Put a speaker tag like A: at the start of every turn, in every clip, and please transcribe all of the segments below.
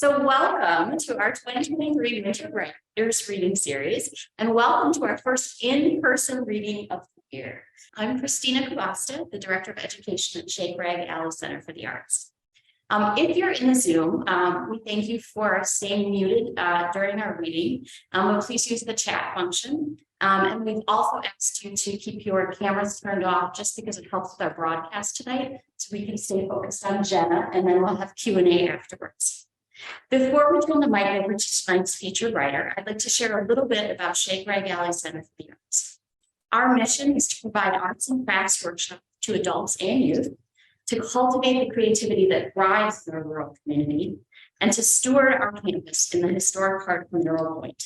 A: So welcome to our 2023 Winter Writers Reading Series, and welcome to our first in-person reading of the year. I'm Christina Kubasta, the Director of Education at Shake Rag Alley Center for the Arts. If you're in the Zoom, we thank you for staying muted during our reading. But please use the chat function. And we've also asked you to keep your cameras turned off just because it helps with our broadcast tonight, so we can stay focused on Jenna, and then we'll have Q&A afterwards. Before we turn the mic over to tonight's featured writer, I'd like to share a little bit about Shake Rag Alley Center for the Arts. Our mission is to provide arts and crafts workshops to adults and youth, to cultivate the creativity that thrives in our rural community, and to steward our campus in the historic heart of Mineral Point.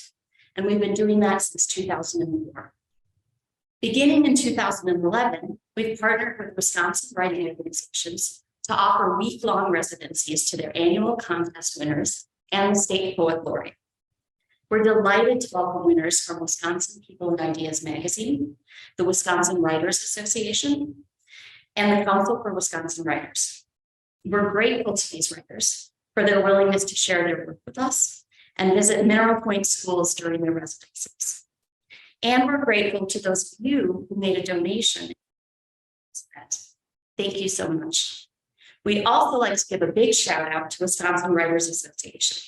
A: And we've been doing that since 2004. Beginning in 2011, we've partnered with Wisconsin writing organizations to offer week-long residencies to their annual contest winners and the state poet laureate. We're delighted to welcome winners from Wisconsin People and Ideas magazine, the Wisconsin Writers Association, and the Council for Wisconsin Writers. We're grateful to these writers for their willingness to share their work with us and visit Mineral Point schools during their residencies. And we're grateful to those of you who made a donation. Thank you so much. We'd also like to give a big shout out to Wisconsin Writers Association.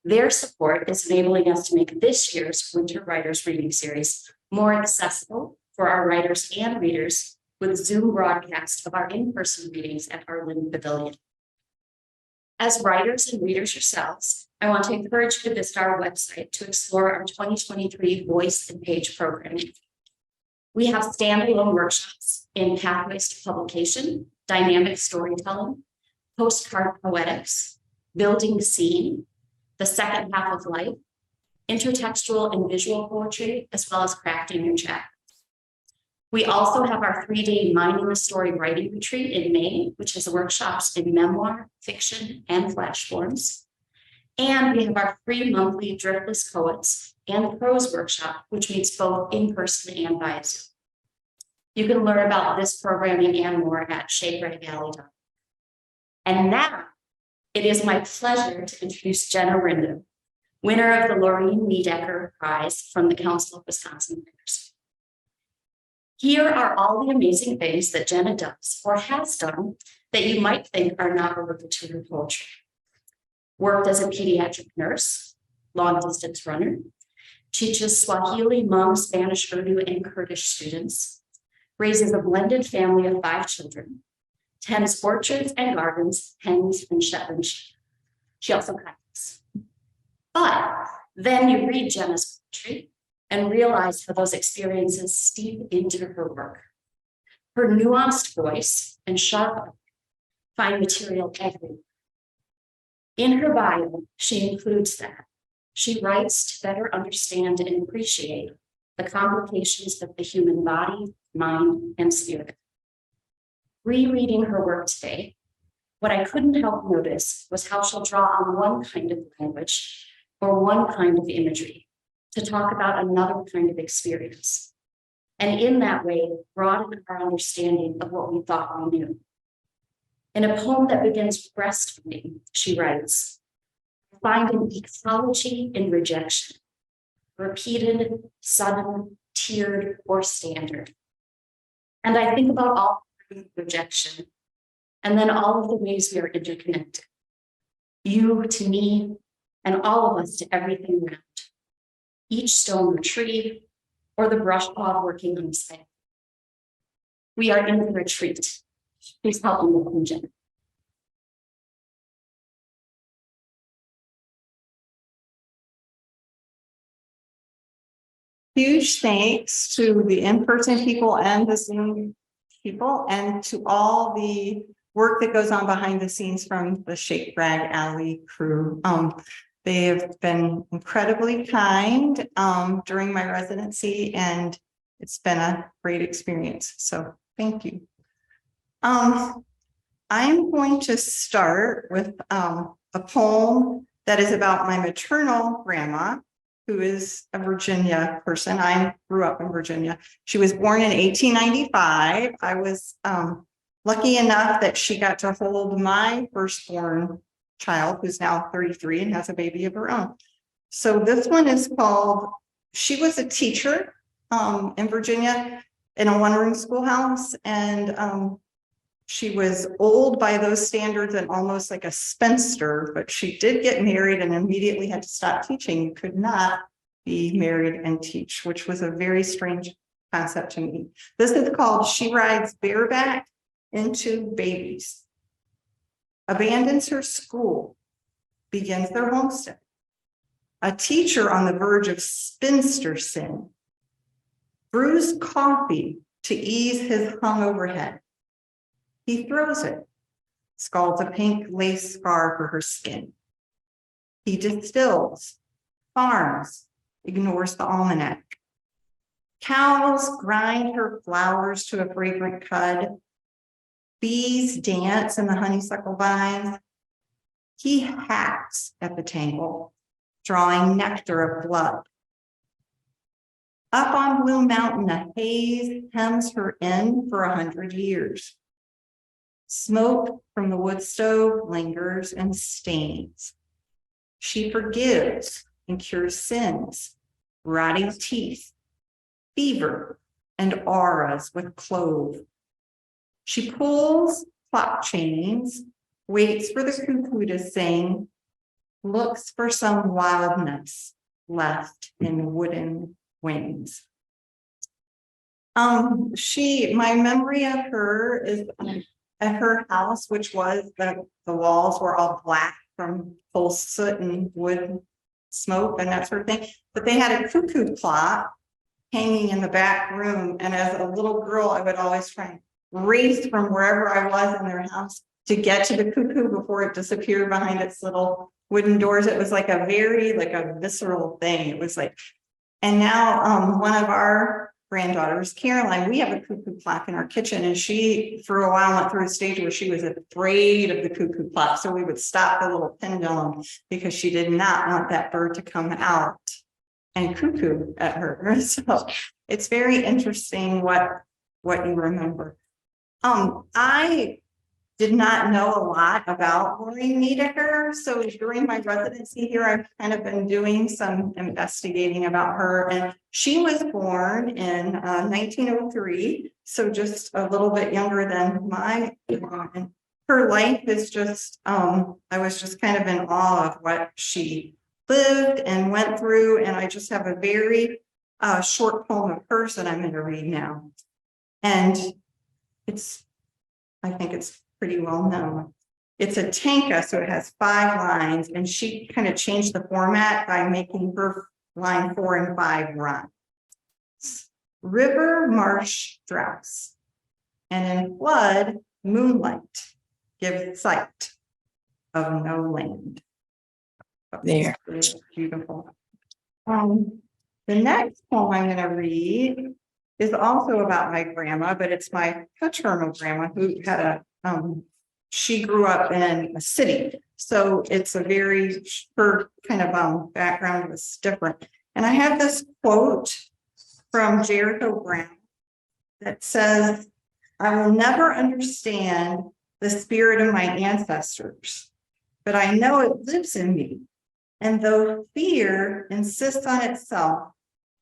A: Their support is enabling us to make this year's Winter Writers Reading Series more accessible for our writers and readers with Zoom broadcast of our in-person readings at our Lynn Pavilion. As writers and readers yourselves, I want to encourage you to visit our website to explore our 2023 Voice and Page programming. We have standalone workshops in Pathways to Publication, Dynamic Storytelling, Postcard Poetics, Building the Scene, The Second Half of Life, Intertextual and Visual Poetry, as well as Crafting Your Chat. We also have our 3-day Minding the Story writing retreat in May, which is workshops in memoir, fiction, and flash forms. And we have our free monthly Driftless Poets and Prose workshop, which meets both in person and via Zoom. You can learn about this programming and more at shakeragalley.com. And now it is my pleasure to introduce Jenna Rindo, winner of the Lorine Niedecker Prize from the Council of Wisconsin Writers. Here are all the amazing things that Jenna does or has done that you might think are not related to her poetry. Worked as a pediatric nurse, long-distance runner, teaches Swahili, Hmong, Spanish, Urdu, and Kurdish students, raises a blended family of 5 children, tends orchards and gardens, hens and Shetland sheep. She also kayaks. But then you read Jenna's poetry and realize how those experiences steep into her work. Her nuanced voice and sharp eye find material everywhere. In her bio, she includes that she writes to better understand and appreciate the complications of the human body, mind, and spirit. Rereading her work today, what I couldn't help notice was how she'll draw on one kind of language or one kind of imagery to talk about another kind of experience. And in that way, broaden our understanding of what we thought we knew. In a poem that begins with breastfeeding, she writes, "Find an ecology in rejection, repeated, sudden, tiered, or standard." And I think about all rejection, and then all of the ways we are interconnected. You to me, and all of us to everything around. Each stone or tree, or the brush hog working on the side. We are in the retreat. Please help me welcome Jenna.
B: Huge thanks to the in-person people and the Zoom people, and to all the work that goes on behind the scenes from the Shake Rag Alley crew. They have been incredibly kind during my residency, and it's been a great experience. So thank you. I'm going to start with a poem that is about my maternal grandma, who is a Virginia person. I grew up in Virginia. She was born in 1895. I was lucky enough that she got to hold my firstborn child who's now 33 and has a baby of her own. So this one is called, she was a teacher in Virginia in a one-room schoolhouse, and she was old by those standards and almost like a spinster, but she did get married and immediately had to stop teaching. You could not be married and teach, which was a very strange concept to me. This is called She Rides Bareback into Babies. Abandons her school, begins their homestead. A teacher on the verge of spinster sin. Brews coffee to ease his hungover head. He throws it, scalds a pink lace scarf for her skin. He distills, farms, ignores the almanac. Cows grind her flowers to a fragrant cud. Bees dance in the honeysuckle vines. He hacks at the tangle, drawing nectar of blood. Up on Blue Mountain, a haze hems her in for 100 years. Smoke from the wood stove lingers and stains. She forgives and cures sins, rotting teeth, fever, and auras with clove. She pulls clock chains, waits for the cuckoo to sing, looks for some wildness left in wooden wings. My memory of her is at her house, which was the walls were all black from coal soot and wood smoke and that sort of thing. But they had a cuckoo clock hanging in the back room. And as a little girl, I would always try and race from wherever I was in their house to get to the cuckoo before it disappeared behind its little wooden doors. It was like a very, like a visceral thing. It was like, and now one of our granddaughters, Caroline, we have a cuckoo clock in our kitchen, and she, for a while, went through a stage where she was afraid of the cuckoo clock. So we would stop the little pendulum because she did not want that bird to come out and cuckoo at her. So it's very interesting what you remember. I did not know a lot about Lorine Niedecker. So during my residency here, I've kind of been doing some investigating about her. And she was born in 1903. So just a little bit younger than my mom. And her life is just, I was just kind of in awe of what she lived and went through. And I just have a very short poem of hers that I'm going to read now. And I think it's pretty well known. It's a tanka, so it has 5 lines, and she kind of changed the format by making her line 4 and 5 rhyme. River, marsh, droughts, and in flood, moonlight give sight of no land.
C: There.
B: It's beautiful. The next poem I'm going to read is also about my grandma, but it's my paternal grandma who had a she grew up in a city. So it's a very, her kind of background was different. And I have this quote from Jericho Brown that says, "I will never understand the spirit of my ancestors, but I know it lives in me. And though fear insists on itself,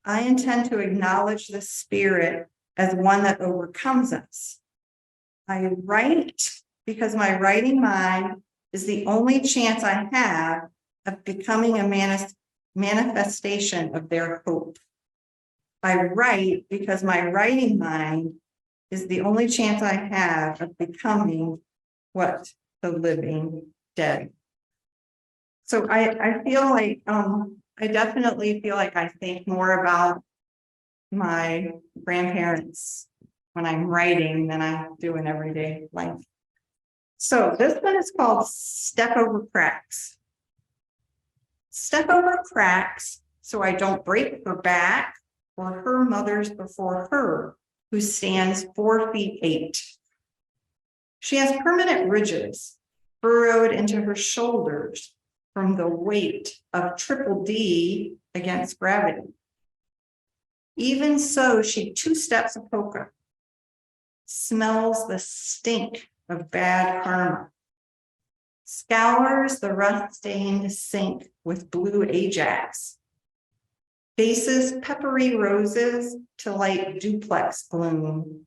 B: I intend to acknowledge the spirit as one that overcomes us. I write because my writing mind is the only chance I have of becoming a manifestation of their hope. I write because my writing mind is the only chance I have of becoming what the living dead." So I feel like, I definitely feel like I think more about my grandparents when I'm writing than I do in everyday life. So this one is called Step Over Cracks. Step over cracks so I don't break her back or her mother's before her, who stands 4 feet 8. She has permanent ridges burrowed into her shoulders from the weight of triple D against gravity. Even so, she 2 steps a polka, smells the stink of bad karma, Scours the rust-stained sink with blue Ajax. Faces peppery roses to light duplex bloom.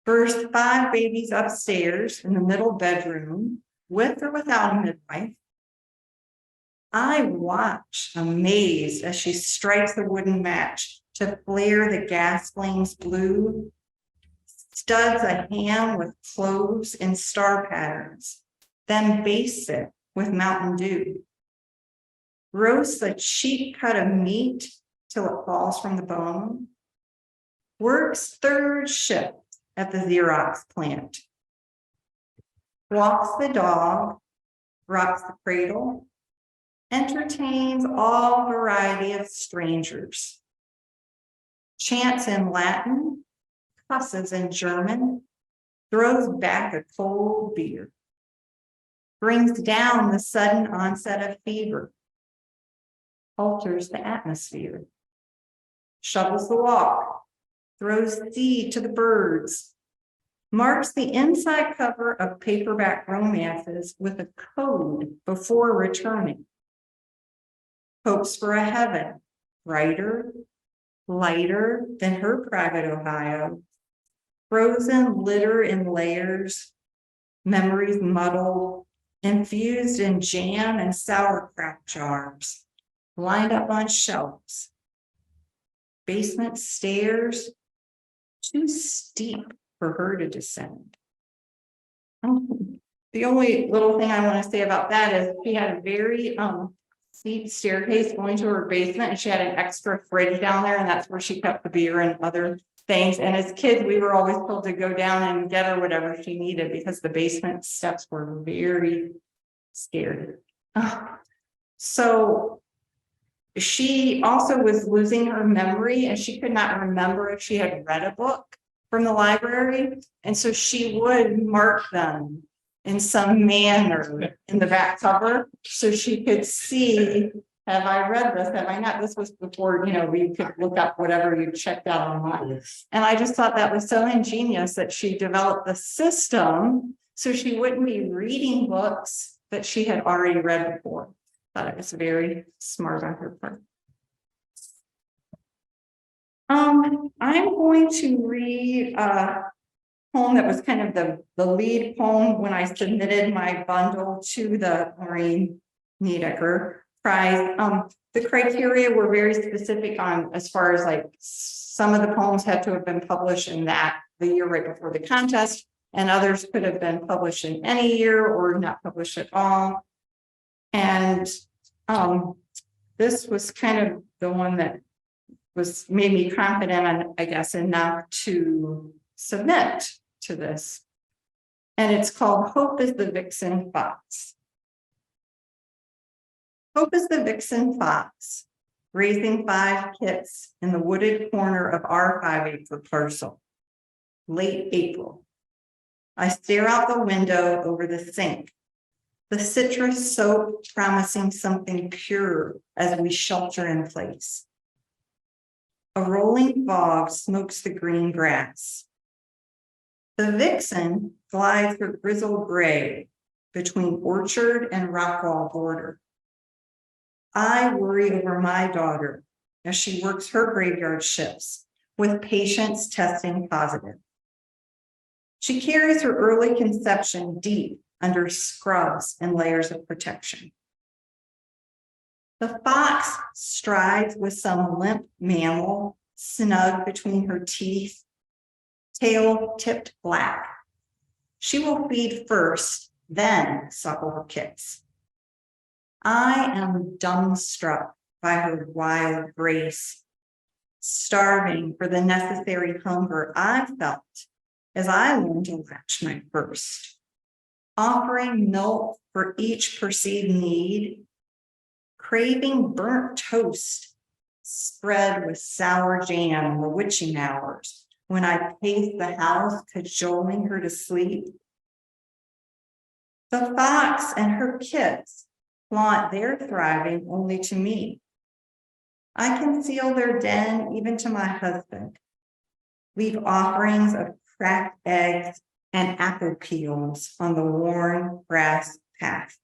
B: First 5 babies upstairs in the middle bedroom, with or without a midwife. I watch, amazed, as she strikes the wooden match to flare the gas flames blue, studs a ham with cloves and star patterns, then bastes it with Mountain Dew. Roasts a cheap cut of meat till it falls from the bone. Works 3rd shift at the Xerox plant. Walks the dog, rocks the cradle, entertains all variety of strangers. Chants in Latin, cusses in German, throws back a cold beer. Brings down the sudden onset of fever. Alters the atmosphere. Shovels the walk, throws seed to the birds, marks the inside cover of paperback romances with a code before returning. Hopes for a heaven brighter, lighter than her private Ohio. Frozen litter in layers, memories muddled, infused in jam and sauerkraut jars, lined up on shelves. Basement stairs, too steep for her to descend. The only little thing I want to say about that is she had a very steep staircase going to her basement, and she had an extra fridge down there, and that's where she kept the beer and other things. And as kids, we were always told to go down and get her whatever she needed because the basement steps were very scary. So she also was losing her memory, and she could not remember if she had read a book from the library. And so she would mark them in some manner in the back cover so she could see, have I read this? Have I not? This was before, we could look up whatever you checked out online. And I just thought that was so ingenious that she developed the system so she wouldn't be reading books that she had already read before. Thought it was very smart on her part. I'm going to read a poem that was kind of the lead poem when I submitted my bundle to the Lorine Niedecker Prize. The criteria were very specific on as far as like some of the poems had to have been published in the year right before the contest, and others could have been published in any year or not published at all. And this was kind of the one that made me confident, I guess, enough to submit to this. And it's called Hope is the Vixen Fox. Hope is the vixen fox, raising 5 kits in the wooded corner of our 5-acre parcel. Late April. I stare out the window over the sink, the citrus soap promising something pure as we shelter in place. A rolling fog smokes the green grass. The vixen glides her grizzled gray between orchard and rockwall border. I worry over my daughter as she works her graveyard shifts with patients testing positive. She carries her early conception deep under scrubs and layers of protection. The fox strides with some limp mammal snug between her teeth, tail tipped black. She will feed first, then suckle her kits. I am dumbstruck by her wild grace, starving for the necessary hunger I felt as I learned to latch my first, offering milk for each perceived need, craving burnt toast spread with sour jam in the witching hours when I paced the house, cajoling her to sleep. The fox and her kits flaunt their thriving only to me. I conceal their den even to my husband, leave offerings of cracked eggs and apple peels on the worn brass path.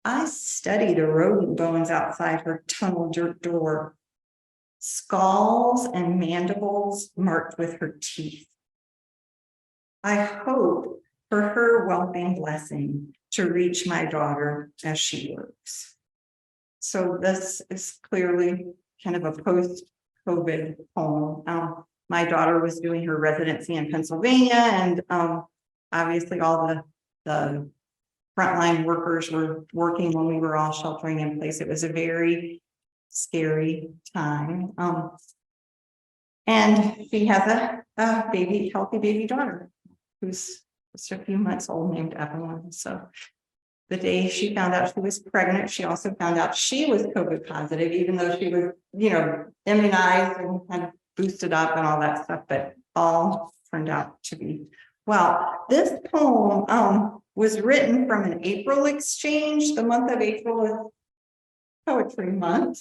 B: I studied the rodent bones outside her tunnel dirt door, skulls and mandibles marked with her teeth. I hope for her wealthy blessing to reach my daughter as she works. So this is clearly kind of a post-COVID poem. My daughter was doing her residency in Pennsylvania, and obviously all the frontline workers were working when we were all sheltering in place. It was a very scary time. And she has a healthy baby daughter who's just a few months old, named Evelyn. So the day she found out she was pregnant, she also found out she was COVID positive, even though she was, immunized and kind of boosted up and all that stuff, but all turned out to be well. This poem was written from an April exchange. The month of April is poetry month.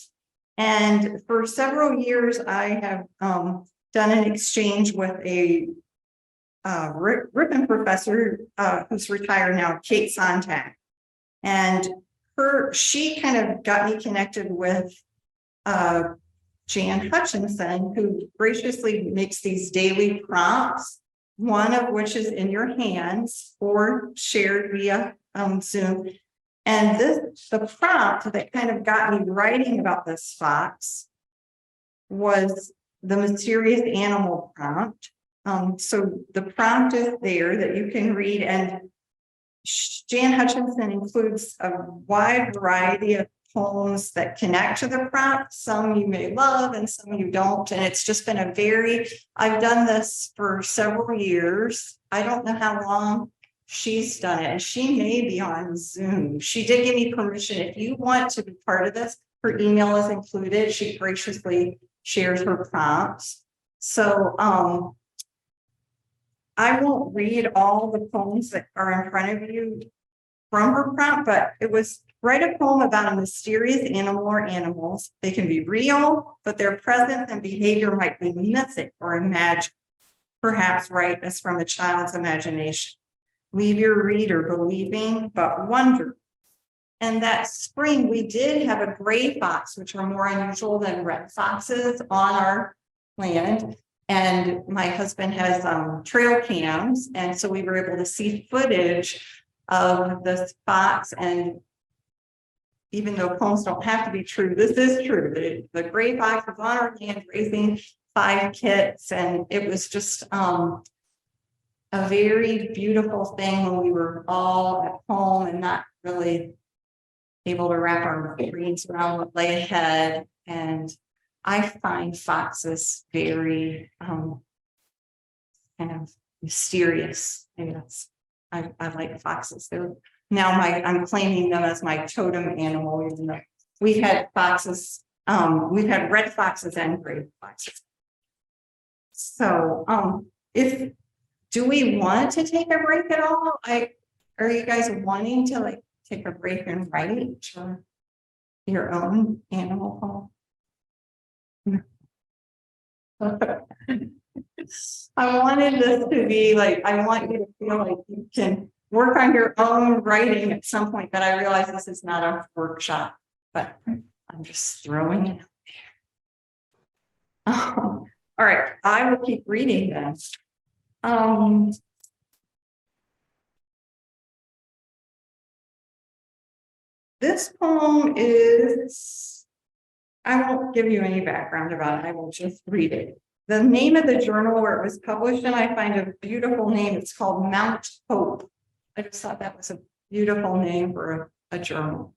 B: And for several years, I have done an exchange with a Ripon professor who's retired now, Kate Sontag. And she kind of got me connected with Jan Hutchinson, who graciously makes these daily prompts, one of which is in your hands or shared via Zoom. And the prompt that kind of got me writing about this fox was the mysterious animal prompt. So the prompt is there that you can read, and Jan Hutchinson includes a wide variety of poems that connect to the prompt. Some you may love and some you don't. And it's just been I've done this for several years. I don't know how long she's done it, and she may be on Zoom. She did give me permission. If you want to be part of this, her email is included. She graciously shares her prompts. So I won't read all the poems that are in front of you from her prompt, but it was write a poem about a mysterious animal or animals. They can be real, but their presence and behavior might be mythic or imagined. Perhaps write as from a child's imagination. Leave your reader believing, but wonder. And that spring, we did have a gray fox, which are more unusual than red foxes on our land. And my husband has trail cams. And so we were able to see footage of this fox. And even though poems don't have to be true, this is true. The gray fox was on our land raising 5 kits. And it was just a very beautiful thing when we were all at home and not really able to wrap our brains around what lay ahead. And I find foxes very kind of mysterious. I like foxes. I'm claiming them as my totem animal, even though we've had foxes, we've had red foxes and gray foxes. So do we want to take a break at all? Are you guys wanting to take a break and write or your own animal poem? I wanted this to be I want you to feel like you can work on your own writing at some point, but I realize this is not a workshop, but I'm just throwing it out there. All right, I will keep reading then. This poem is, I won't give you any background about it. I will just read it. The name of the journal where it was published, and I find a beautiful name. It's called Mount Hope. I just thought that was a beautiful name for a journal.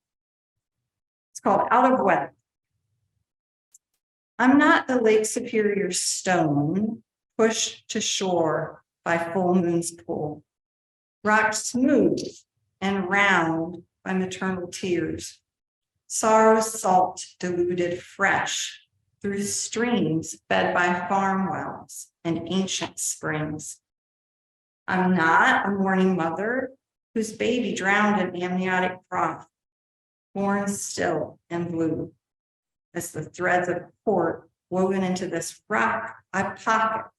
B: It's called Out of Weather. I'm not the Lake Superior stone pushed to shore by full moon's pull, rocked smooth and round by maternal tears, sorrow's salt diluted fresh through streams fed by farm wells and ancient springs. I'm not a mourning mother whose baby drowned in amniotic froth, born still and blue, as the threads of cord woven into this rock I pocket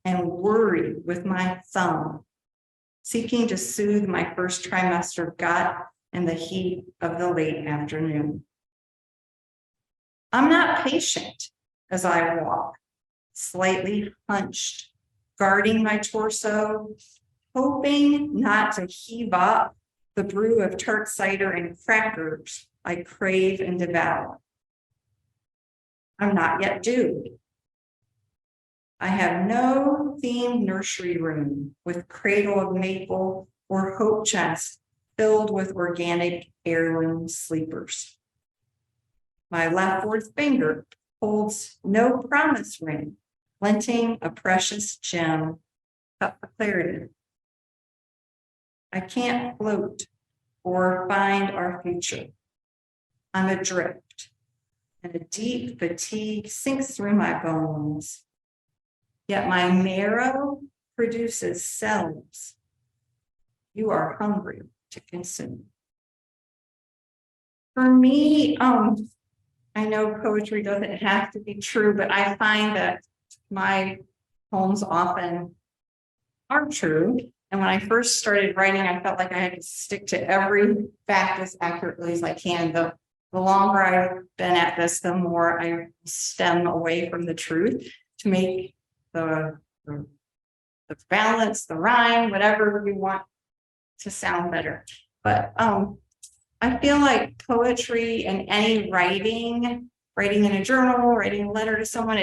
B: and worry with my thumb seeking to soothe my first trimester gut in the heat of the late afternoon. I'm not patient as I walk, slightly hunched, guarding my torso, hoping not to heave up the brew of tart cider and crackers I crave and devour. I'm not yet due. I have no themed nursery room with cradle of maple or hope chest filled with organic heirloom sleepers. My left fourth finger holds no promise ring, glinting a precious gem cut for clarity. I can't float or find our future. I'm adrift, and a deep fatigue sinks through my bones. Yet my marrow produces cells you are hungry to consume. For me, I know poetry doesn't have to be true, but I find that my poems often are true. And when I first started writing, I felt like I had to stick to every fact as accurately as I can. The longer I've been at this, the more I stem away from the truth to make the balance, the rhyme, whatever you want to sound better. But I feel like poetry and any writing in a journal, writing a letter to someone,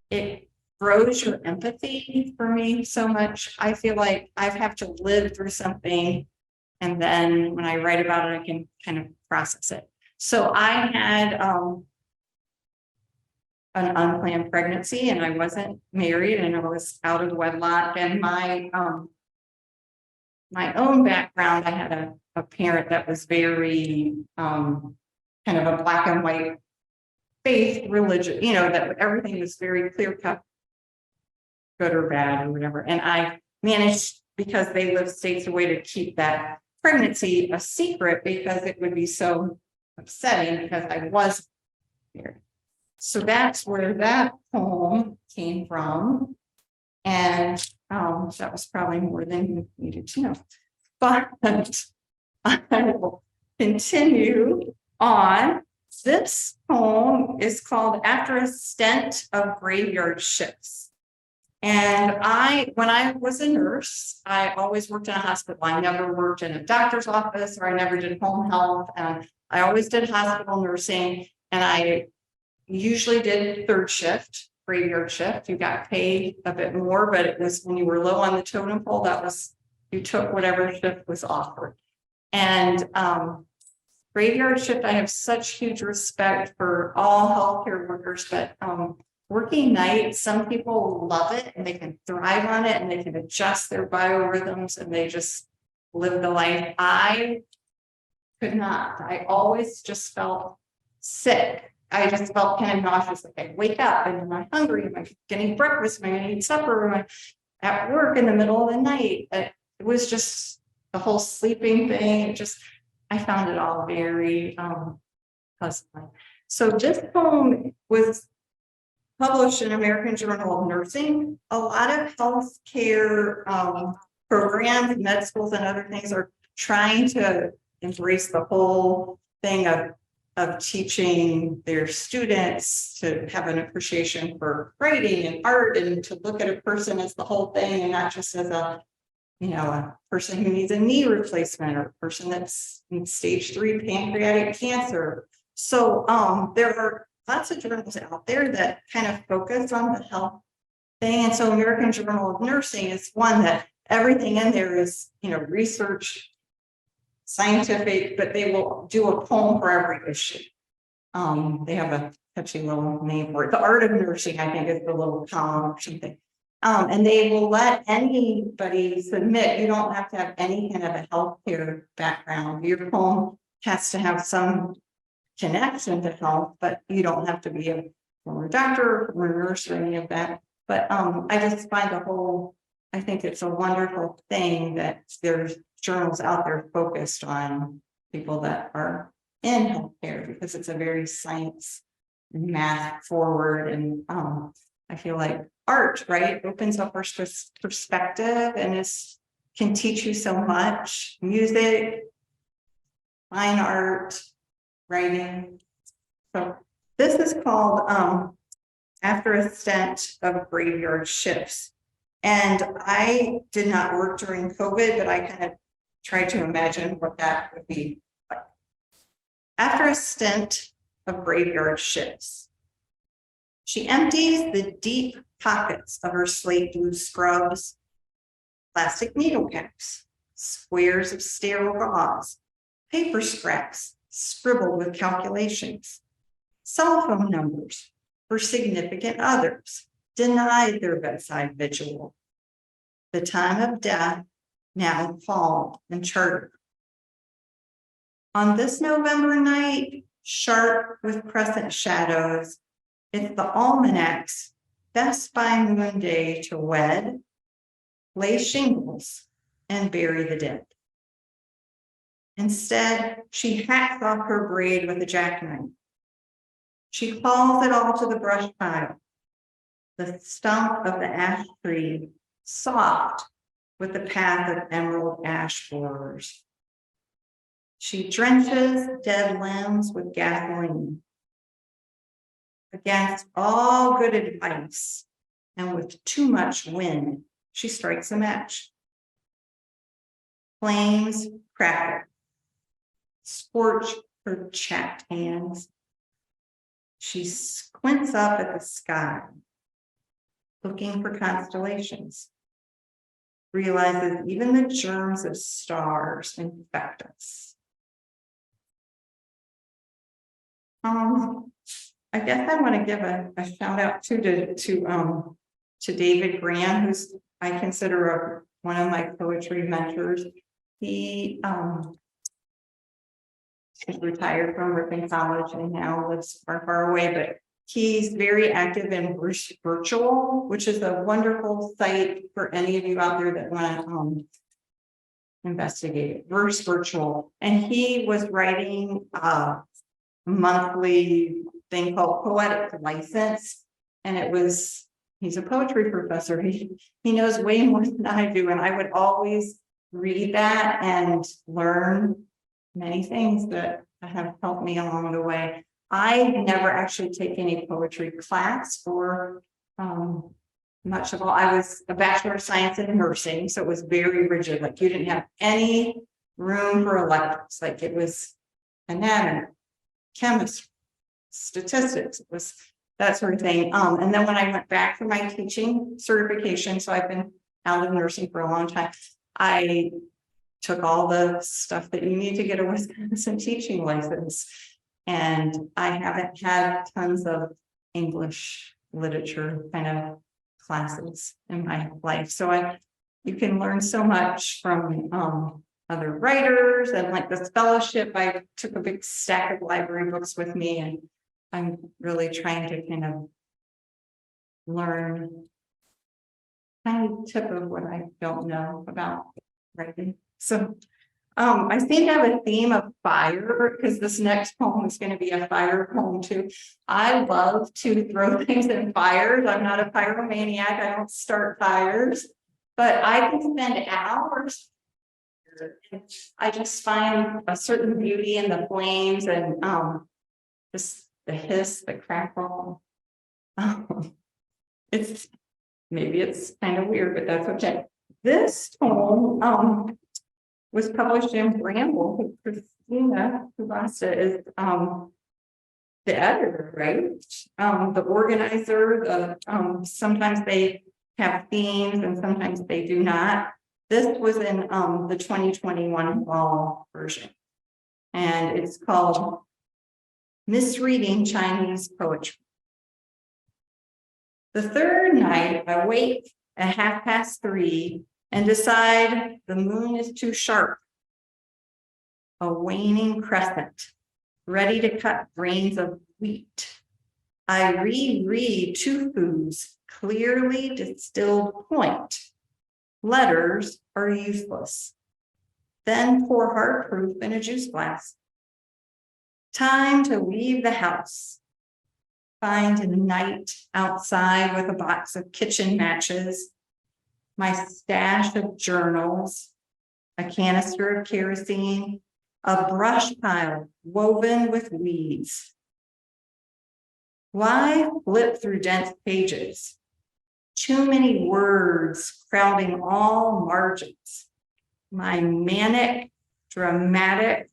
B: it grows your empathy for me so much. I feel like I have to live through something, and then when I write about it, I can kind of process it. So I had an unplanned pregnancy, and I wasn't married, and I was out of wedlock. And my own background, I had a parent that was very kind of a black and white faith religion, that everything was very clear cut, good or bad or whatever. And I managed, because they lived states away, to keep that pregnancy a secret because it would be so upsetting because I was married. So that's where that poem came from. And that was probably more than you needed to know. But I will continue on. This poem is called After a Stint of Graveyard Shifts. And when I was a nurse, I always worked in a hospital. I never worked in a doctor's office, or I never did home health. And I always did hospital nursing. And I usually did third shift, graveyard shift. You got paid a bit more, but it was when you were low on the totem pole, you took whatever shift was offered. And graveyard shift, I have such huge respect for all healthcare workers, but working nights, some people love it and they can thrive on it and they can adjust their biorhythms and they just live the life. I could not. I always just felt sick. I just felt kind of nauseous. Like I wake up and am I hungry? Am I getting breakfast? Am I going to eat supper? Am I at work in the middle of the night? It was just the whole sleeping thing. I found it all very puzzling. So this poem was published in American Journal of Nursing. A lot of healthcare programs, med schools, and other things are trying to embrace the whole thing of teaching their students to have an appreciation for writing and art, and to look at a person as the whole thing and not just as a person who needs a knee replacement, or a person that's in stage 3 pancreatic cancer. So there are lots of journals out there that kind of focus on the health thing. And so American Journal of Nursing is one that everything in there is, research, scientific, but they will do a poem for every issue. They have a catchy little name for it. The Art of Nursing, I think, is the little column or something. And they will let anybody submit. You don't have to have any kind of a healthcare background. Your poem has to have some connection to health, but you don't have to be a former doctor or a nurse or any of that. But I just find I think it's a wonderful thing that there's journals out there focused on people that are in healthcare, because it's a very science, math forward, and I feel like art, right, opens up our perspective and is can teach you so much. Music, fine art, writing. So this is called After a Stint of Graveyard Shifts. And I did not work during COVID, but I kind of tried to imagine what that would be like. After a stint of graveyard shifts, she empties the deep pockets of her slate blue scrubs, plastic needle caps, squares of sterile gauze, paper scraps scribbled with calculations, cell phone numbers for significant others denied their bedside vigil. The time of death now called and chartered. On this November night, sharp with crescent shadows, it's the almanac's best by moon day to wed, lay shingles, and bury the dead. Instead, she hacks off her braid with a jackknife. She hauls it all to the brush pile, the stump of the ash tree, soft with the path of emerald ash borers. She drenches dead limbs with gasoline. Against all good advice and with too much wind, she strikes a match. Flames crackle, scorch her chapped hands. She squints up at the sky, looking for constellations. Realizes even the germs of stars infect us. I guess I want to give a shout out to David Graham, who's I consider one of my poetry mentors. He is retired from Ripon College and now lives far away, but he's very active in Virtual, which is a wonderful site for any of you out there that want to investigate Verse Virtual. And he was writing a monthly thing called Poetic License, and he's a poetry professor. He knows way more than I do, and I would always read that and learn many things that have helped me along the way. I never actually take any poetry class or much of all. I was a Bachelor of Science in Nursing, so it was very rigid. Like you didn't have any room for electives. Like it was anatomy, chemistry, statistics. It was that sort of thing. And then when I went back for my teaching certification, so I've been out of nursing for a long time, I took all the stuff that you need to get a Wisconsin teaching license. And I haven't had tons of English literature kind of classes in my life. So you can learn so much from other writers, and like this fellowship, I took a big stack of library books with me, and I'm really trying to kind of learn kind of tip of what I don't know about writing. So I think I have a theme of fire because this next poem is going to be a fire poem too. I love to throw things in fires. I'm not a pyromaniac. I don't start fires, but I can spend hours. I just find a certain beauty in the flames and just the hiss, the crackle. Maybe it's kind of weird, but that's okay. This poem was published in Bramble. Christina Kubasta is the editor, right? The organizer. Sometimes they have themes and sometimes they do not. This was in the 2021 fall version, and it's called Misreading Chinese Poetry. The third night, I wake at 3:30 and decide the moon is too sharp. A waning crescent, ready to cut grains of wheat. I reread Tufu's clearly distilled point. Letters are useless. Then pour hard proof in a juice glass. Time to leave the house. Find a night outside with a box of kitchen matches. my stash of journals, a canister of kerosene, a brush pile woven with weeds. Why flip through dense pages? Too many words crowding all margins. My manic, dramatic,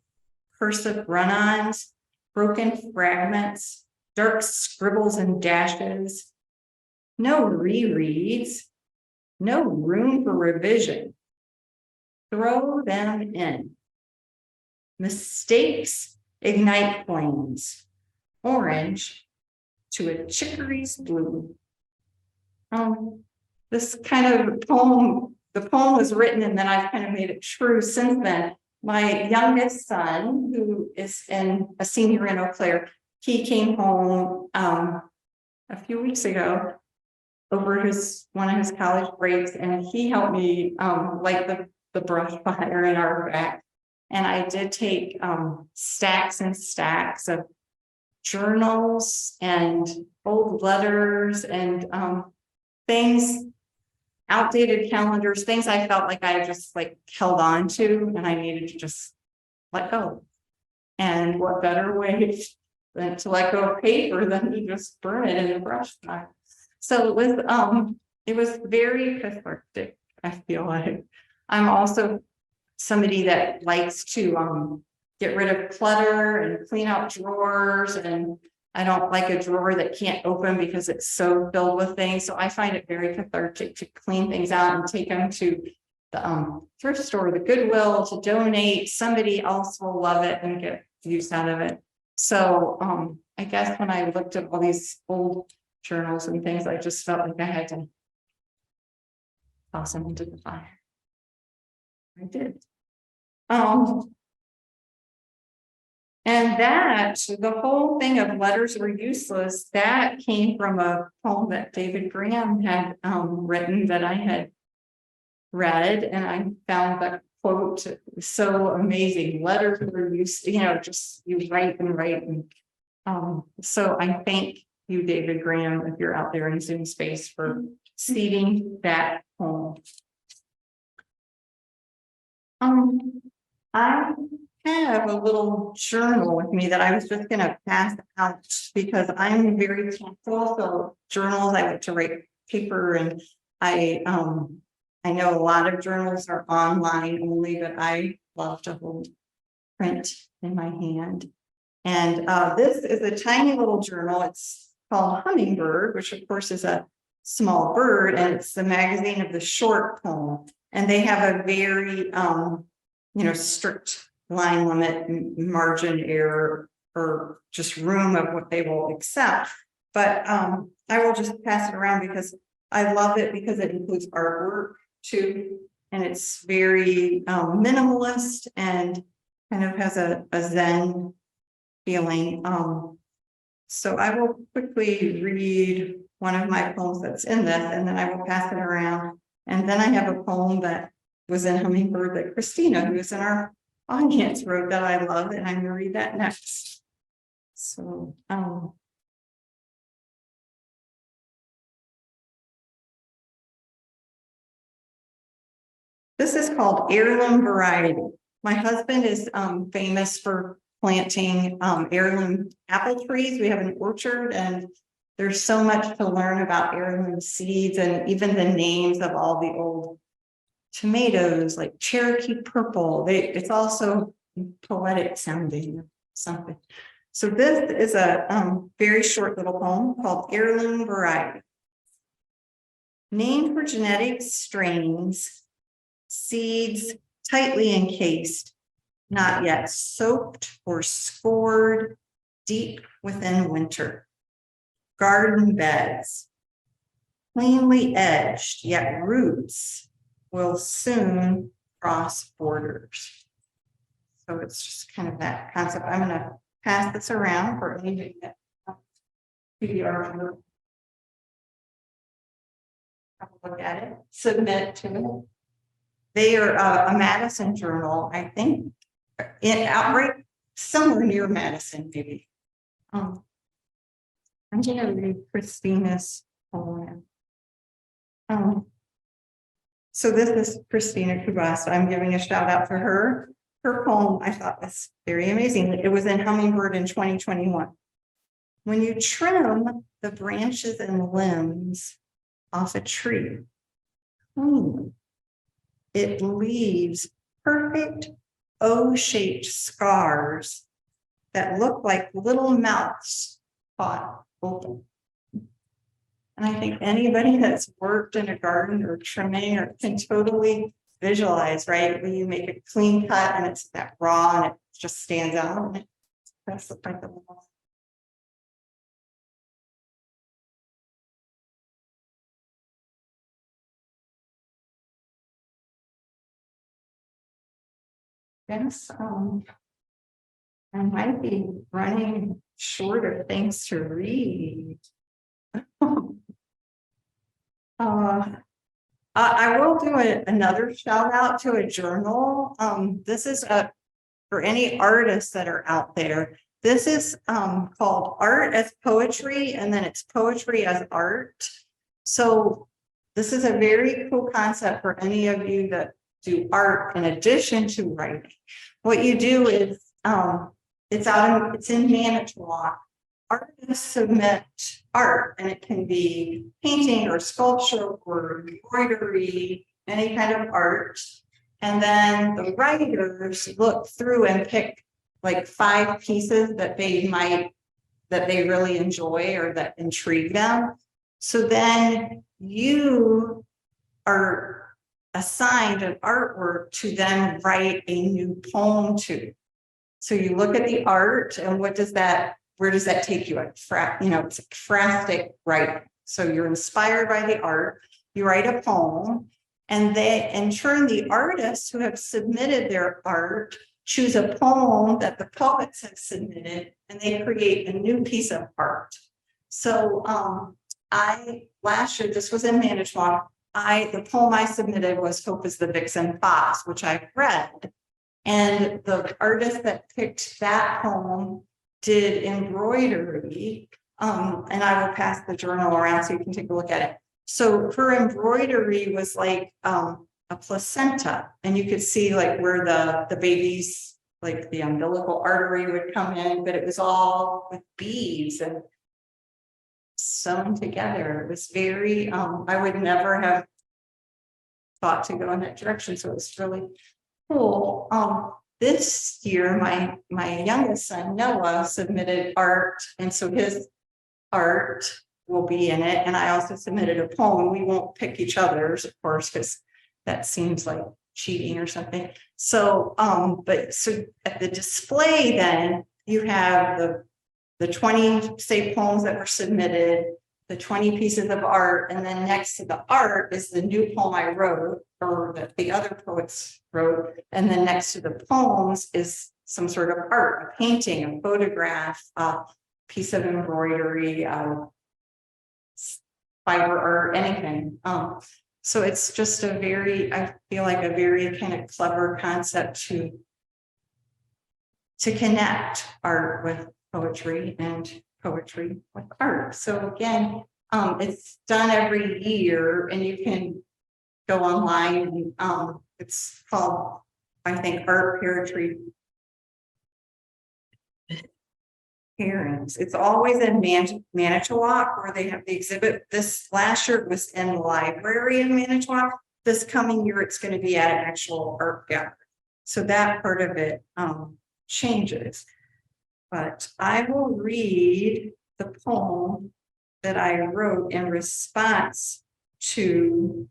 B: cursive run-ons, broken fragments, dark scribbles and dashes. No rereads, no room for revision. Throw them in. Mistakes ignite flames. Orange to a chicory's blue. This kind of poem, the poem was written and then I've kind of made it true since then. My youngest son, who is a senior in Eau Claire, he came home a few weeks ago over one of his college breaks, and he helped me light the brush fire in our back. And I did take stacks and stacks of journals and old letters and things, outdated calendars, things I felt like I just like held on to and I needed to just let go. And what better way than to let go of paper than to just burn it in the brush fire. So it was very cathartic, I feel like. I'm also somebody that likes to get rid of clutter and clean out drawers, and I don't like a drawer that can't open because it's so filled with things. So I find it very cathartic to clean things out and take them to the thrift store, the Goodwill, to donate. Somebody else will love it and get use out of it. So I guess when I looked at all these old journals and things, I just felt like I had to toss them into the fire. I did. And that the whole thing of letters were useless, that came from a poem that David Graham had written that I had read, and I found that quote so amazing. Letters were used, just you write and write. And so I thank you, David Graham, if you're out there in Zoom space, for seeding that poem. I have a little journal with me that I was just going to pass out because I'm very tactile. So journals, I like to write paper, and I know a lot of journals are online only, but I love to hold print in my hand. And this is a tiny little journal. It's called Hummingbird, which of course is a small bird, and it's the magazine of the short poem. And they have a very strict line limit, margin error, or just room of what they will accept. But I will just pass it around because I love it, because it includes artwork too, and it's very minimalist and kind of has a Zen feeling. So I will quickly read one of my poems that's in this, and then I will pass it around. And then I have a poem that was in Hummingbird that Christina, who is in our audience, wrote that I love, and I'm going to read that next. So this is called Heirloom Variety. My husband is famous for planting heirloom apple trees. We have an orchard, and there's so much to learn about heirloom seeds, and even the names of all the old tomatoes, like Cherokee purple. It's also poetic sounding something. So this is a very short little poem called Heirloom Variety. Named for genetic strains, seeds tightly encased, not yet soaked or scored, deep within winter. Garden beds, cleanly edged, yet roots will soon cross borders. So it's just kind of that concept. I'm going to pass this around for anybody that PBR. Have a look at it, submit to it. They are a Madison journal, I think, in outbreak somewhere near Madison, maybe. I'm going to read Christina's poem. So this is Christina Kubas. I'm giving a shout out to her. Her poem I thought was very amazing. It was in Hummingbird in 2021. When you trim the branches and limbs off a tree, it leaves perfect O-shaped scars that look like little mouths caught open. And I think anybody that's worked in a garden or trimming or can totally visualize, right? When you make a clean cut and it's that raw and it just stands out and it does look like the wall. Yes, I might be running short of things to read. I will do another shout out to a journal. This is for any artists that are out there. This is called Art as Poetry, and then it's Poetry as Art. So this is a very cool concept for any of you that do art in addition to writing. What you do is it's in Manitowoc. Artists submit art, and it can be painting or sculpture or embroidery, any kind of art. And then the writers look through and pick like 5 pieces that they really enjoy or that intrigue them. So then you are assigned an artwork to then write a new poem to. So you look at the art and where does that take you? It's phrastic writing. So you're inspired by the art, you write a poem, and in turn, the artists who have submitted their art choose a poem that the poets have submitted, and they create a new piece of art. So last year, this was in Manitowoc, the poem I submitted was Hope is the Vixen Fox, which I've read. And the artist that picked that poem did embroidery, and I will pass the journal around so you can take a look at it. So her embroidery was like a placenta, and you could see like where the baby's, like the umbilical artery would come in, but it was all with beads and sewn together. It was very, I would never have thought to go in that direction. So it was really cool. This year, my youngest son, Noah, submitted art, and so his art will be in it. And I also submitted a poem. We won't pick each other's, of course, because that seems like cheating or something. So, so at the display, then you have the 20, say, poems that were submitted, the 20 pieces of art, and then next to the art is the new poem I wrote, or that the other poets wrote, and then next to the poems is some sort of art, a painting, a photograph, a piece of embroidery, fiber art, anything. So it's just I feel like a very kind of clever concept to connect art with poetry and poetry with art. So again, it's done every year, and you can go online. It's called, I think, Art Poetry Pairings. It's always in Manitowoc, where they have the exhibit. This last year it was in the library in Manitowoc. This coming year it's going to be at an actual art gallery. So that part of it changes. But I will read the poem that I wrote in response to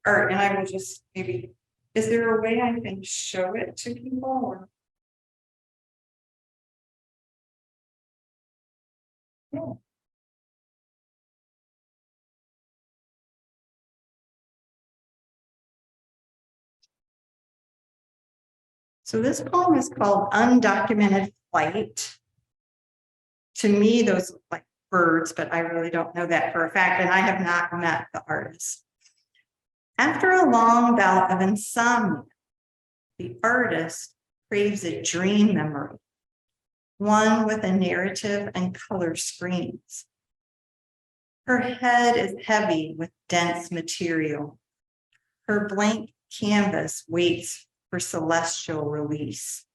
B: art, and I will just maybe, is there a way I can show it to people? Or? Yeah. So this poem is called Undocumented Flight. To me, those look like birds, but I really don't know that for a fact, and I have not met the artist. After a long bout of insomnia, the artist craves a dream memory, one with a narrative and color screens. Her head is heavy with dense material. Her blank canvas waits for celestial release.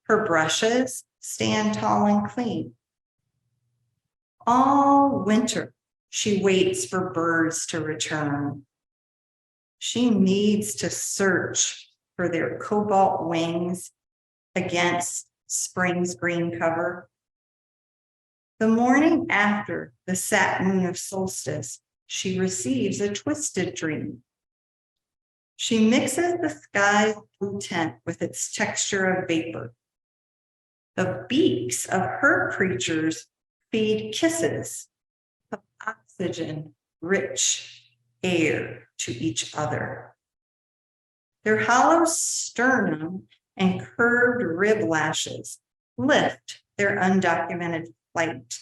B: Her brushes stand tall and clean. All winter, she waits for birds to return. She needs to search for their cobalt wings against spring's green cover. The morning after the sat moon of solstice, she receives a twisted dream. She mixes the sky's blue tint with its texture of vapor. The beaks of her creatures feed kisses of oxygen, rich air to each other. Their hollow sternum and curved rib lashes lift their undocumented flight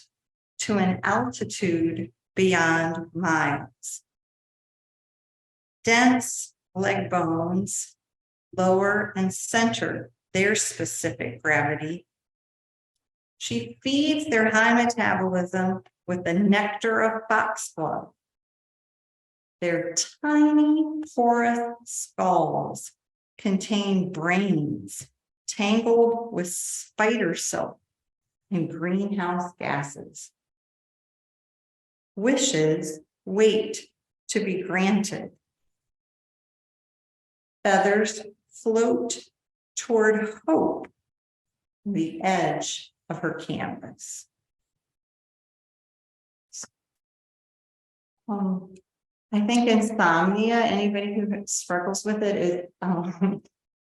B: to an altitude beyond miles. Dense leg bones lower and center their specific gravity. She feeds their high metabolism with the nectar of foxglove. Their tiny porous skulls contain brains tangled with spider silk and greenhouse gases. Wishes wait to be granted. Feathers float toward hope, the edge of her canvas. I think insomnia, anybody who struggles with it, is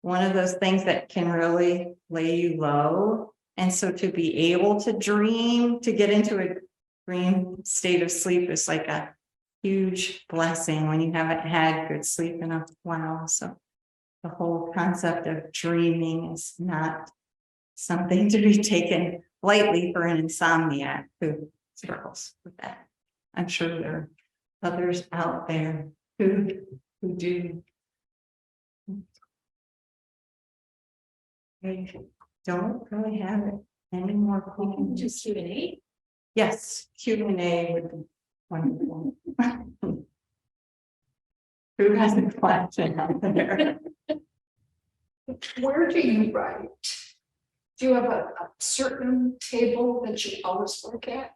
B: one of those things that can really lay you low. And so to be able to dream, to get into a dream state of sleep is like a huge blessing when you haven't had good sleep in a while. So the whole concept of dreaming is not something to be taken lightly for an insomniac who struggles with that. I'm sure there are others out there who do. I don't really have it anymore. We can
A: Just Q&A.
B: Yes, Q&A would be wonderful. Who has a question out there?
D: Where do you write? Do you have a certain table that you always look at?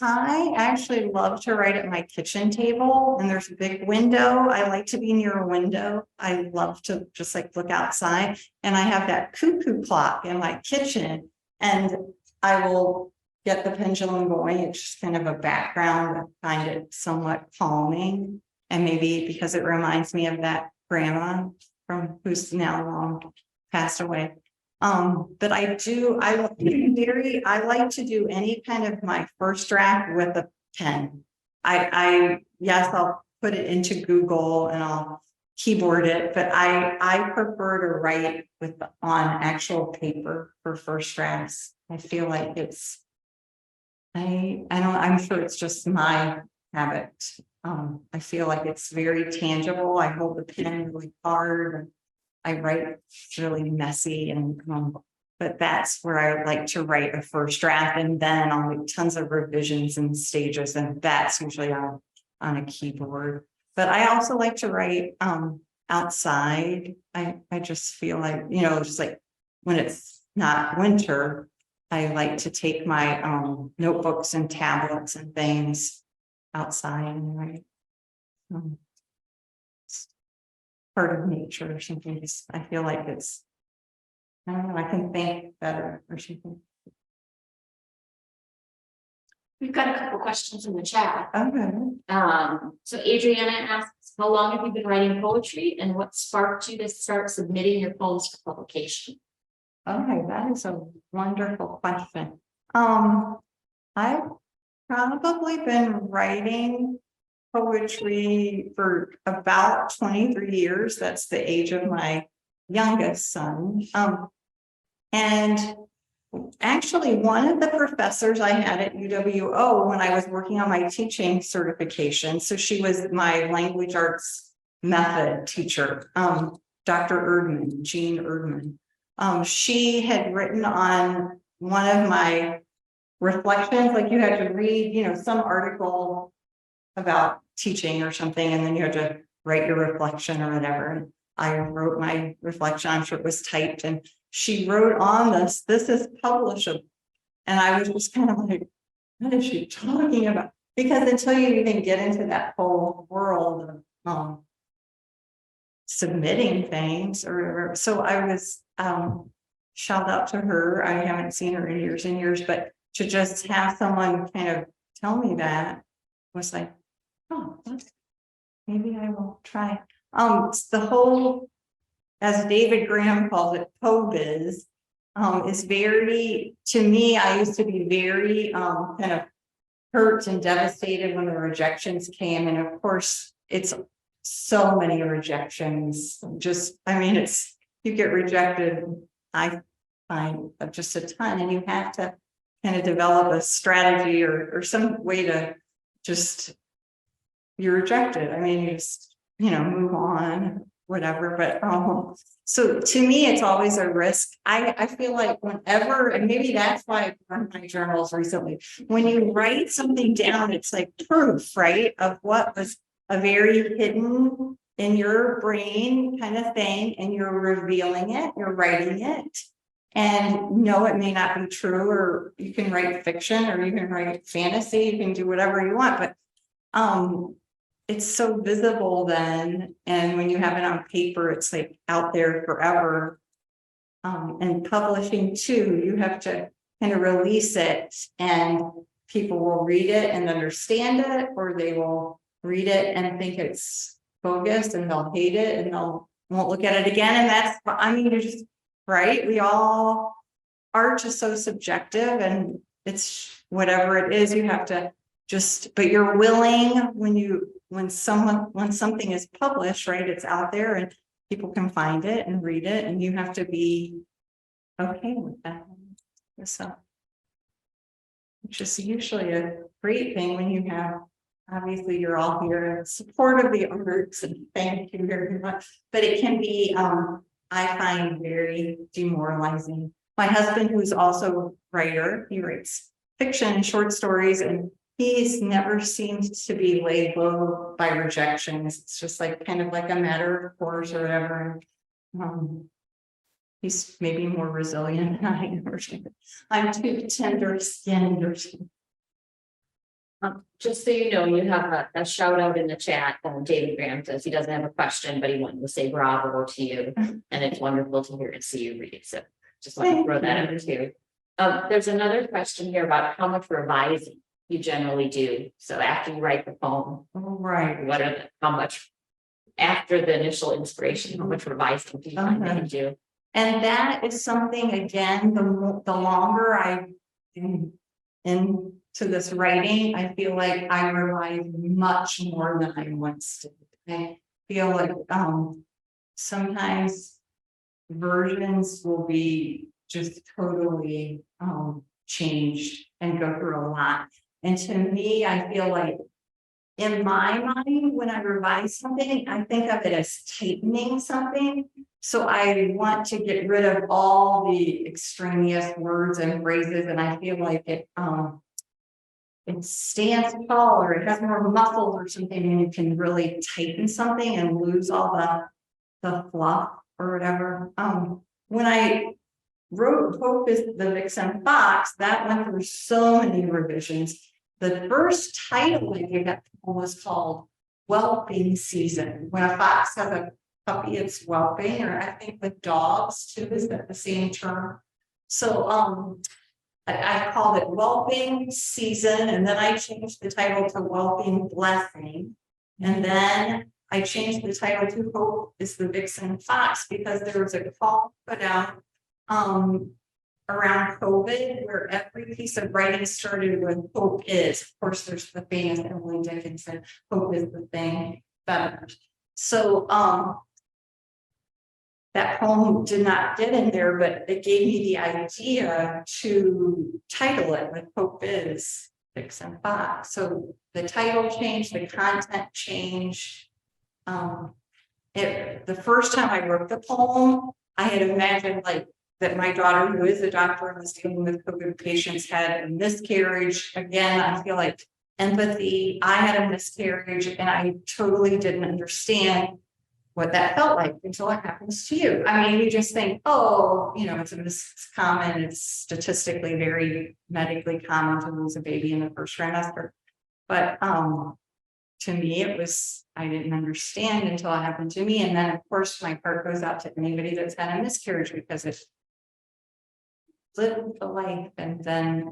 B: I actually love to write at my kitchen table, and there's a big window. I like to be near a window. I love to just like look outside, and I have that cuckoo clock in my kitchen, and I will get the pendulum going. It's just kind of a background. I find it somewhat calming, and maybe because it reminds me of that grandma from who's now long passed away. But I like to do any kind of my first draft with a pen. Yes, I'll put it into Google and I'll keyboard it, but I prefer to write on actual paper for first drafts. I feel like I'm sure it's just my habit. I feel like it's very tangible. I hold the pen really hard. I write really messy, and but that's where I like to write a first draft, and then I'll make tons of revisions and stages, and that's usually on a keyboard. But I also like to write outside. I just feel like, just like when it's not winter, I like to take my notebooks and tablets and things outside and write. Part of nature or something. I feel like it's, I don't know, I can think better or something.
A: We've got a couple questions in the chat.
B: Okay.
A: So Adriana asks, how long have you been writing poetry, and what sparked you to start submitting your poems for publication?
B: Okay, that is a wonderful question. I've probably been writing poetry for about 23 years. That's the age of my youngest son. And actually, one of the professors I had at UWO when I was working on my teaching certification, so she was my language arts method teacher, Dr. Erdman, Jean Erdman. She had written on one of my reflections, like you had to read, some article about teaching or something, and then you had to write your reflection or whatever. And I wrote my reflection, I'm sure it was typed, and she wrote on this is publishable. And I was just kind of like, what is she talking about? Because until you even get into that whole world of submitting things or whatever. So I was shout out to her. I haven't seen her in years and years, but to just have someone kind of tell me that was like, oh, maybe I will try. It's the whole, as David Graham calls it, POBIZ, is very, to me, I used to be very kind of hurt and devastated when the rejections came. And of course, it's so many rejections. Just, I mean, it's, you get rejected, I find just a ton, and you have to kind of develop a strategy or some way to just, you're rejected. I mean, you just, move on, whatever. But so to me, it's always a risk. I feel like whenever, and maybe that's why I run my journals recently, when you write something down, it's like proof, right, of what was a very hidden in your brain kind of thing, and you're revealing it, you're writing it. And no, it may not be true, or you can write fiction, or you can write fantasy, you can do whatever you want, but it's so visible then. And when you have it on paper, it's like out there forever. And publishing too, you have to kind of release it, and people will read it and understand it, or they will read it and think it's bogus, and they'll hate it, and they'll won't look at it again. And that's, I mean, you're just right. We all, art is so subjective, and it's whatever it is, you have to just, but you're willing when something is published, right, it's out there and people can find it and read it, and you have to be okay with that. So, which is usually a great thing when you have, obviously you're all here in support of the arts, and thank you very much, but it can be, I find, very demoralizing. My husband, who's also a writer, he writes fiction and short stories, and he's never seemed to be laid low by rejections. It's just like kind of like a matter of course or whatever. He's maybe more resilient than I am. I'm too tender skinned or something.
E: Just so you know, you have a shout out in the chat. David Graham says he doesn't have a question, but he wanted to say bravo to you. And it's wonderful to hear and see you read. So just want to throw that out too. There's another question here about how much revising you generally do. So after you write the poem,
B: Right.
E: what are how much after the initial inspiration, how much revising do you find that you do?
B: And that is something, again, the longer I into this writing, I feel like I revise much more than I once did. I feel like sometimes versions will be just totally changed and go through a lot. And to me, I feel like in my mind, when I revise something, I think of it as tightening something. So I want to get rid of all the extraneous words and phrases, and I feel like it stands tall, or it has more muscles or something, and you can really tighten something and lose all the fluff or whatever. When I wrote Hope is the Vixen Fox, that went through so many revisions. The first title I gave that poem was called Whelping Season. When a fox has a puppy, it's whelping, or I think with dogs too, is that the same term? So I called it Whelping Season, and then I changed the title to Whelping Blessing. And then I changed the title to Hope is the Vixen Fox, because there was a call put out around COVID, where every piece of writing started with hope is. Of course, there's the famous Emily Dickinson, hope is the thing better. So that poem did not get in there, but it gave me the idea to title it with Hope is Vixen Fox. So the title changed, the content changed. The first time I wrote the poem, I had imagined like that my daughter, who is a doctor and was dealing with COVID patients, had a miscarriage. Again, I feel like empathy. I had a miscarriage and I totally didn't understand what that felt like until it happens to you. I mean, you just think, oh, you know, it's common, it's statistically very medically common to lose a baby in the first trimester. But to me, it was, I didn't understand until it happened to me. And then of course, my heart goes out to anybody that's had a miscarriage because it lived the life. And then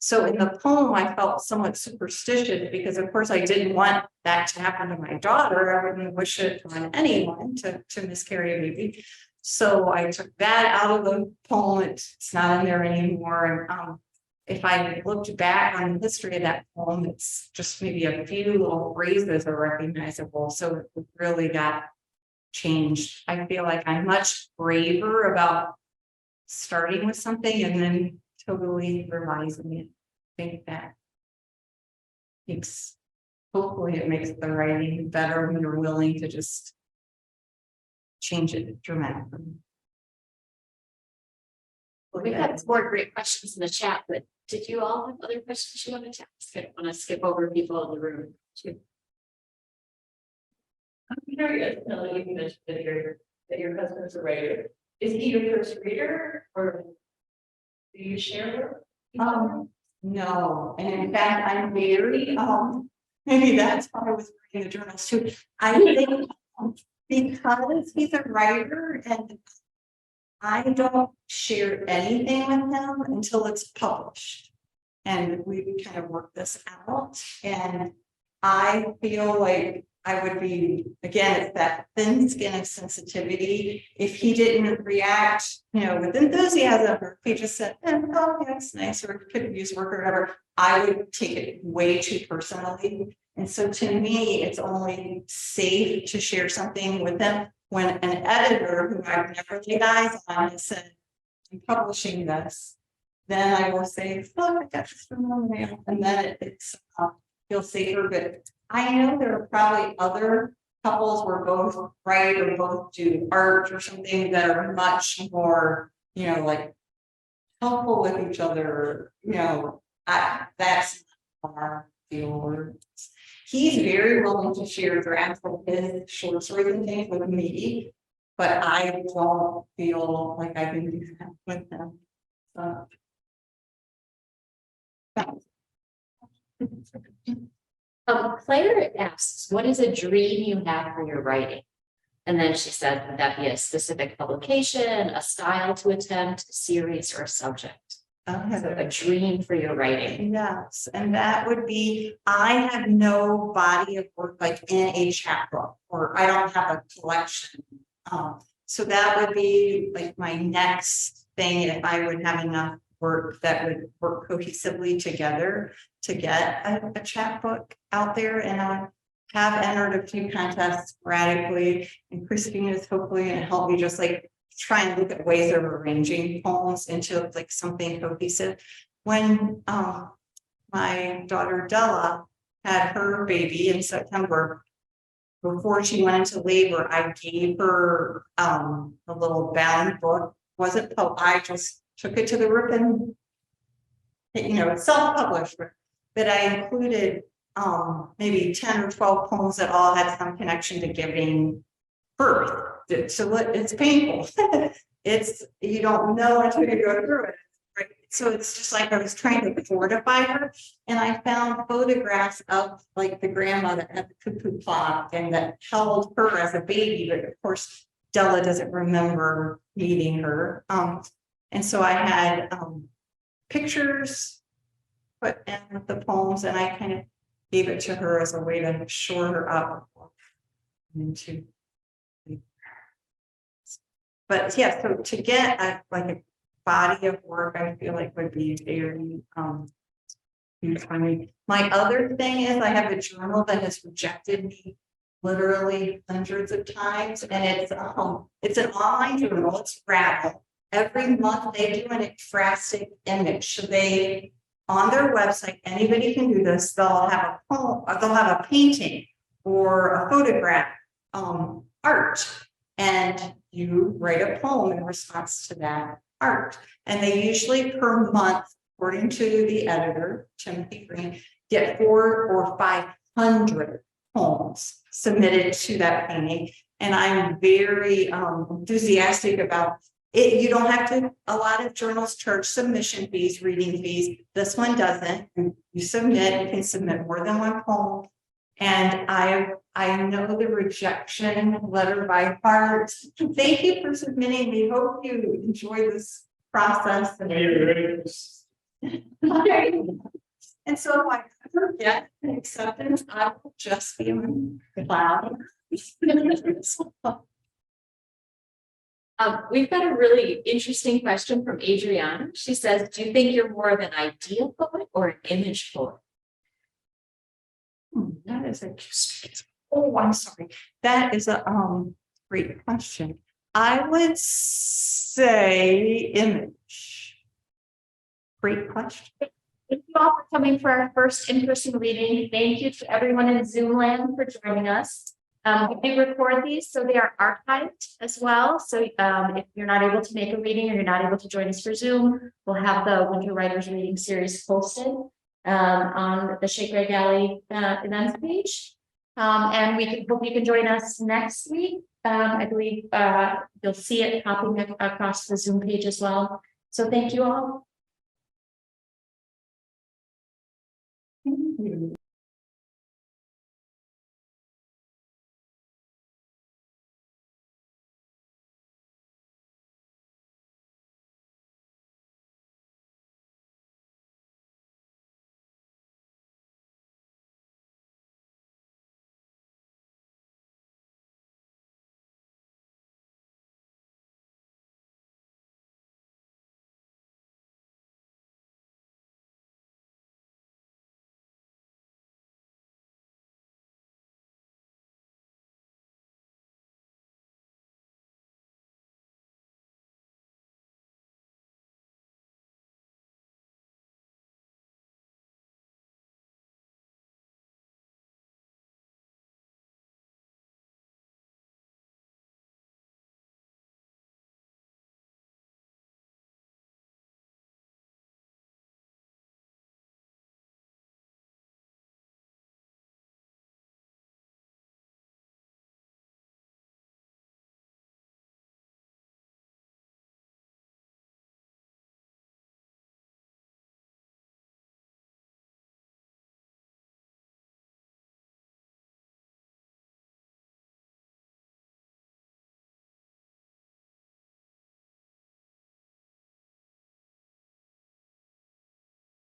B: so in the poem, I felt somewhat superstitious because of course I didn't want that to happen to my daughter. I wouldn't wish it on anyone to miscarry a baby. So I took that out of the poem. It's not in there anymore. And if I looked back on the history of that poem, it's just maybe a few little phrases are recognizable. So it really got changed. I feel like I'm much braver about starting with something and then totally revising it. I think that hopefully it makes the writing better when you're willing to just change it dramatically.
E: We've got some more great questions in the chat, but did you all have other questions you wanted to ask? I don't want to skip over people in the room too. I'm curious, Melanie, you mentioned that your husband's a writer. Is he your first reader or do you share?
B: No, and in fact, I'm very, maybe that's why I was reading the journals too. I think because he's a writer and I don't share anything with him until it's published. And we kind of work this out. And I feel like I would be, again, it's that thin skin of sensitivity. If he didn't react, you know, with enthusiasm, or if he just said, oh, yeah, it's nice, or could use work or whatever, I would take it way too personally. And so to me, it's only safe to share something with them when an editor who I've never laid eyes on has said, I'm publishing this, then I will say, look, I got this from the mail. And then it's feels safer. But I know there are probably other couples where both write or both do art or something that are much more, you know, like helpful with each other. You know, that's our field. He's very willing to share drafts of his short stories and things with me, but I don't feel like I can do that with him.
E: Claire asks, what is a dream you have for your writing? And then she said, would that be a specific publication, a style to attempt, a series, or a subject? So a dream for your writing.
B: Yes, and that would be, I have no body of work like in a chapbook, or I don't have a collection. So that would be like my next thing if I would have enough work that would work cohesively together to get a chapbook out there. And I have entered a few contests sporadically, and Christine is hopefully going to help me just like try and look at ways of arranging poems into like something cohesive. When my daughter Della had her baby in September, before she went into labor, I gave her a little bound book. I just took it to the rip and, you know, it's self-published, but I included maybe 10 or 12 poems that all had some connection to giving birth. So it's painful. You don't know until you go through it. Right? So it's just like I was trying to fortify her, and I found photographs of like the grandmother at the cuckoo clock and that held her as a baby, but of course Della doesn't remember meeting her. And so I had pictures put in with the poems, and I kind of gave it to her as a way to shore her up into. But yeah, so to get a body of work, I feel like would be very huge for me. My other thing is I have a journal that has rejected me literally hundreds of times, and it's an online journal. It's Rattle. Every month they do an ekphrastic image. So they on their website, anybody can do this. They'll have a poem, or they'll have a painting or a photograph, art. And you write a poem in response to that art. And they usually per month, according to the editor, Timothy Green, get 400 or 500 poems submitted to that painting. And I'm very enthusiastic about it. You don't have to, a lot of journals charge submission fees, reading fees. This one doesn't. You submit, you can submit more than one poem. And I know the rejection letter by heart. Thank you for submitting. We hope you enjoy this process. And so if I ever get an acceptance, I will just be on the cloud.
E: We've got a really interesting question from Adriana. She says, do you think you're more of an ideal poet or an image poet?
B: That is a oh, I'm sorry. That is a great question. I would say image. Great question.
A: Thank you all for coming for our first in-person reading. Thank you to everyone in Zoom land for joining us. We record these, so they are archived as well. So if you're not able to make a reading or you're not able to join us for Zoom, we'll have the Winter Writers Reading Series posted on the Shake Rag Alley events page. And we hope you can join us next week. I believe you'll see it popping across the Zoom page as well. So thank you all.